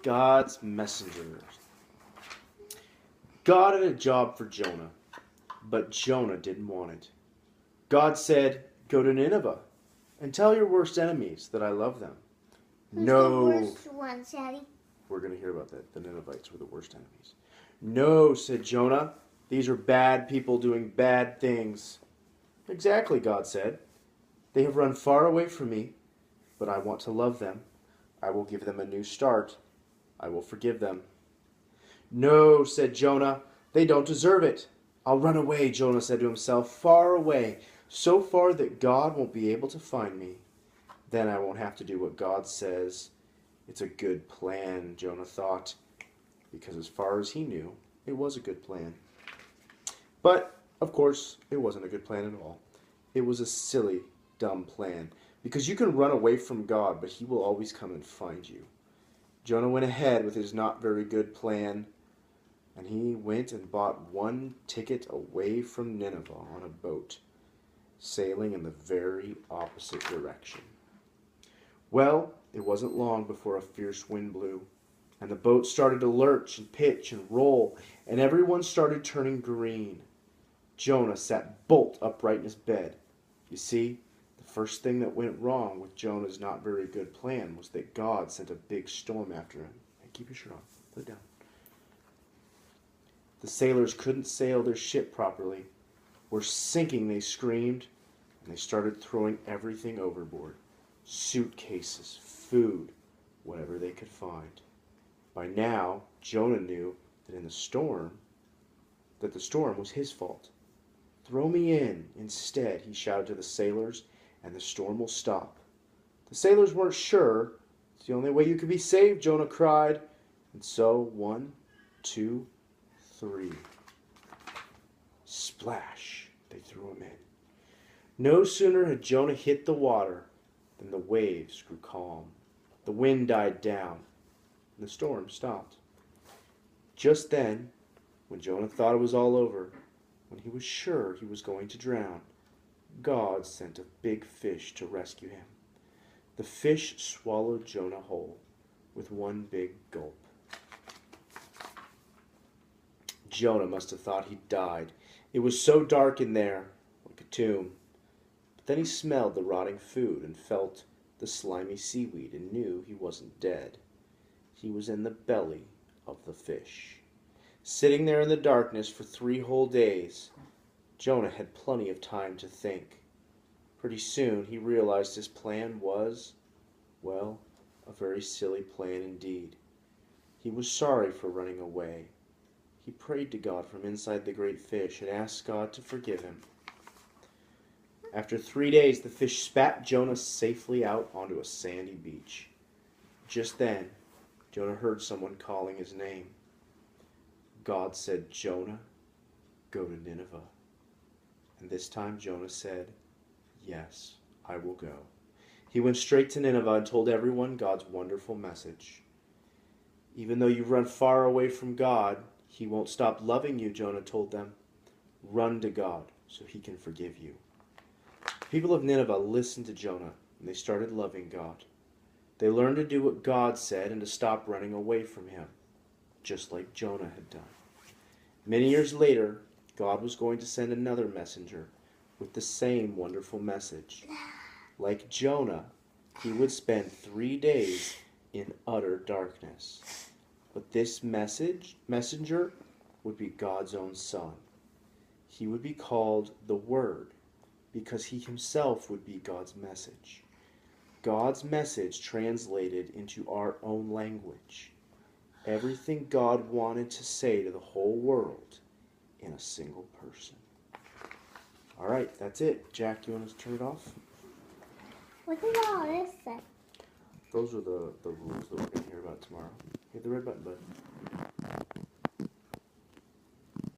God's messengers. God had a job for Jonah, but Jonah didn't want it. God said, "Go to Nineveh and tell your worst enemies that I love them." Who's No. the worst ones, Daddy? We're going to hear about that. The Ninevites were the worst enemies. "No," said Jonah. "These are bad people doing bad things." "Exactly," God said. "They have run far away from me, but I want to love them. I will give them a new start. I will forgive them." "No," said Jonah. "They don't deserve it." "I'll run away," Jonah said to himself, "far away, so far that God won't be able to find me. Then I won't have to do what God says." It's a good plan, Jonah thought, because as far as he knew, it was a good plan. But, of course, it wasn't a good plan at all. It was a silly, dumb plan, because you can run away from God, but he will always come and find you. Jonah went ahead with his not very good plan, and he went and bought one ticket away from Nineveh on a boat, sailing in the very opposite direction. Well, it wasn't long before a fierce wind blew, and the boat started to lurch and pitch and roll, and everyone started turning green. Jonah sat bolt upright in his bed. You see, the first thing that went wrong with Jonah's not very good plan was that God sent a big storm after him. Hey, keep your shirt on. Put it down. The sailors couldn't sail their ship properly. "We're sinking," they screamed, and they started throwing everything overboard. Suitcases, food, whatever they could find. By now, Jonah knew that the storm was his fault. "Throw me in instead," he shouted to the sailors, "and the storm will stop." The sailors weren't sure. "It's the only way you could be saved," Jonah cried. And so 1, 2, 3. Splash! They threw him in. No sooner had Jonah hit the water than the waves grew calm. The wind died down, and the storm stopped. Just then, when Jonah thought it was all over, when he was sure he was going to drown, God sent a big fish to rescue him. The fish swallowed Jonah whole with one big gulp. Jonah must have thought he'd died. It was so dark in there, like a tomb. But then he smelled the rotting food and felt the slimy seaweed and knew he wasn't dead. He was in the belly of the fish. Sitting there in the darkness for 3 whole days, Jonah had plenty of time to think. Pretty soon he realized his plan was, well, a very silly plan indeed. He was sorry for running away. He prayed to God from inside the great fish and asked God to forgive him. After 3 days, the fish spat Jonah safely out onto a sandy beach. Just then, Jonah heard someone calling his name. God said, "Jonah, go to Nineveh." And this time Jonah said, "Yes, I will go." He went straight to Nineveh and told everyone God's wonderful message. "Even though you've run far away from God, he won't stop loving you," Jonah told them. "Run to God so he can forgive you." The people of Nineveh listened to Jonah, and they started loving God. They learned to do what God said and to stop running away from him, just like Jonah had done. Many years later, God was going to send another messenger with the same wonderful message. Like Jonah, he would spend 3 days in utter darkness. But this messenger would be God's own Son. He would be called the Word, because he himself would be God's message. God's message translated into our own language. Everything God wanted to say to the whole world in a single person. All right, that's it. Jack, you want to turn it off? What does all this say? Those are the rules that we're going to hear about tomorrow. Hit the red button, bud.